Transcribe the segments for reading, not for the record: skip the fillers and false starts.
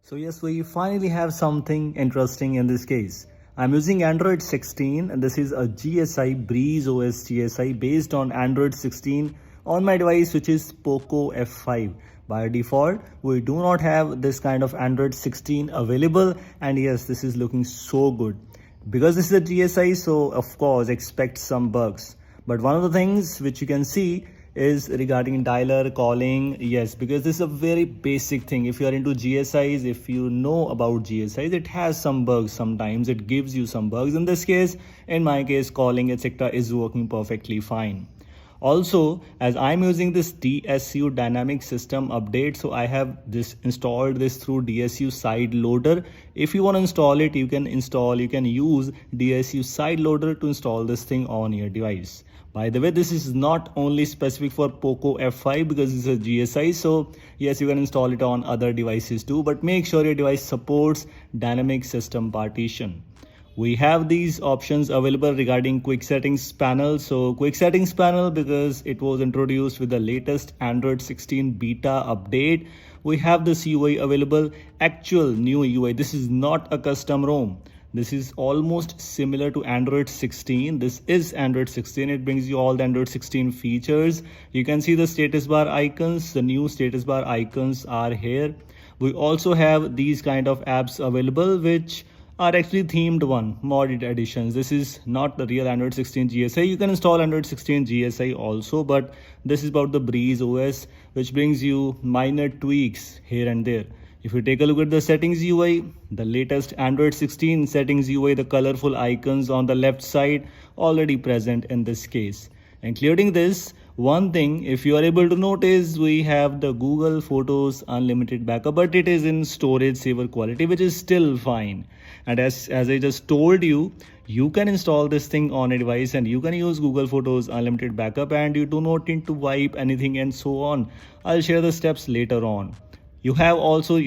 So yes, we finally have something interesting in this case. I'm using Android 16 and this is a GSI Breeze OS GSI based on Android 16 on my device, which is Poco F5. By default, we do not have this kind of Android 16 available, and yes, this is looking so good. Because this is a GSI, so of course expect some bugs. But one of the things which you can see is regarding dialer calling. Yes, because this is a very basic thing. If you are into GSIs, if you know about GSIs, it has some bugs. Sometimes it gives you some bugs. In this case, in my case, calling etc is working perfectly fine. Also, as I'm using this DSU dynamic system update, so I have this installed this through DSU side loader. If you want to install it, you can use DSU side loader to install this thing on your device. By the way, this is not only specific for Poco F5 because it's a GSI, so yes, you can install it on other devices too, but make sure your device supports dynamic system partition. We have these options available regarding quick settings panel. So quick settings panel, because it was introduced with the latest Android 16 beta update, we have this UI available, actual new UI. This is not a custom ROM. This is almost similar to Android 16. This is Android 16. It brings you all the Android 16 features. You can see the status bar icons. The new status bar icons are here. We also have these kind of apps available, which are actually themed one, modded editions. This is not the real Android 16 GSI. You can install Android 16 GSI also, but this is about the Breeze OS, which brings you minor tweaks here and there. If you take a look at the settings UI, the latest Android 16 settings UI, the colorful icons on the left side already present in this case. Including this, one thing, if you are able to notice, we have the Google Photos Unlimited backup, but it is in storage saver quality, which is still fine. And as I just told you, you can install this thing on a device and you can use Google Photos Unlimited backup, and you do not need to wipe anything and so on. I'll share the steps later on. You also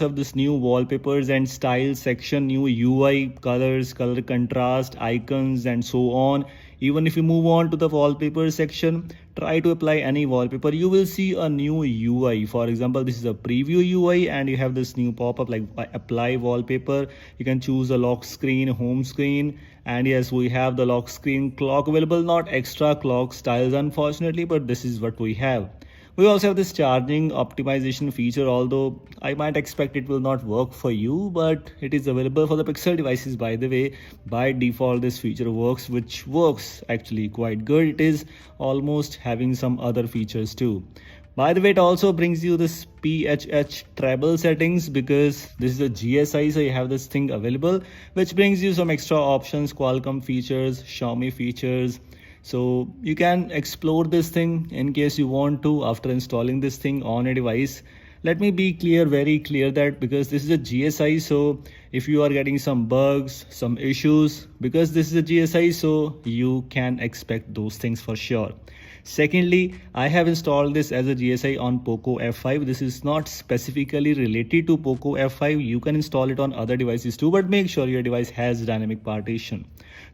have this new wallpapers and style section, new UI, colors, color contrast, icons, and so on. Even if you move on to the wallpaper section, try to apply any wallpaper, you will see a new UI. For example, this is a preview UI and you have this new pop-up like apply wallpaper. You can choose a lock screen, home screen, and yes, we have the lock screen clock available, not extra clock styles unfortunately, but this is what we have. We also have this charging optimization feature, although I might expect it will not work for you, but it is available for the Pixel devices. By the way, by default this feature works, which works actually quite good. It is almost having some other features too. By the way, it also brings you this PHH Treble settings, because this is a GSI, so you have this thing available, which brings you some extra options, Qualcomm features, Xiaomi features. So you can explore this thing in case you want to after installing this thing on a device. Let me be clear, very clear, that because this is a GSI, so if you are getting some bugs, some issues, because this is a GSI, so you can expect those things for sure. Secondly, I have installed this as a GSI on Poco F5. This is not specifically related to Poco F5. You can install it on other devices too, but make sure your device has dynamic partition.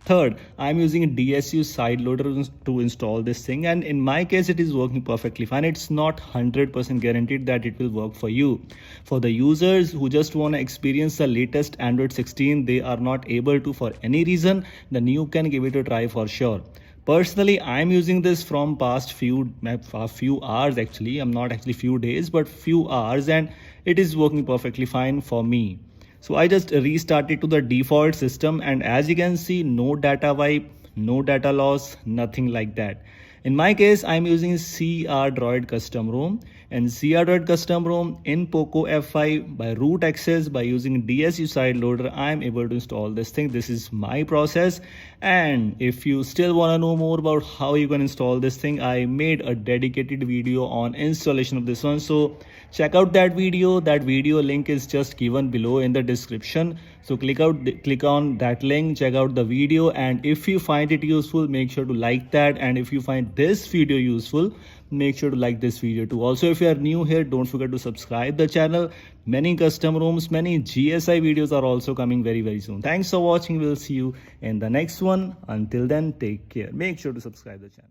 Third, I'm using a DSU side loader to install this thing, and in my case it is working perfectly fine. It's not 100% guaranteed that it will work for you. For the users who just want to experience the latest Android 16, they are not able to for any reason, then you can give it a try for sure. Personally, I'm using this from past few hours actually. I'm not actually few days, but few hours, and it is working perfectly fine for me. So I just restarted to the default system, and as you can see, no data wipe, no data loss, nothing like that. In my case, I'm using CR Droid Custom ROM, and CR Droid Custom ROM in Poco F5 by root access by using DSU side loader, I'm able to install this thing. This is my process, and if you still want to know more about how you can install this thing, I made a dedicated video on installation of this one, so check out that video. That video link is just given below in the description, so click on that link, check out the video, and if you find it useful, make sure to like that, and if you find this video useful, make sure to like this video too. Also, if you are new here, don't forget to subscribe the channel. Many custom ROMs, many GSI videos are also coming very soon. Thanks for watching. We'll see you in the next one. Until then, take care. Make sure to subscribe the channel.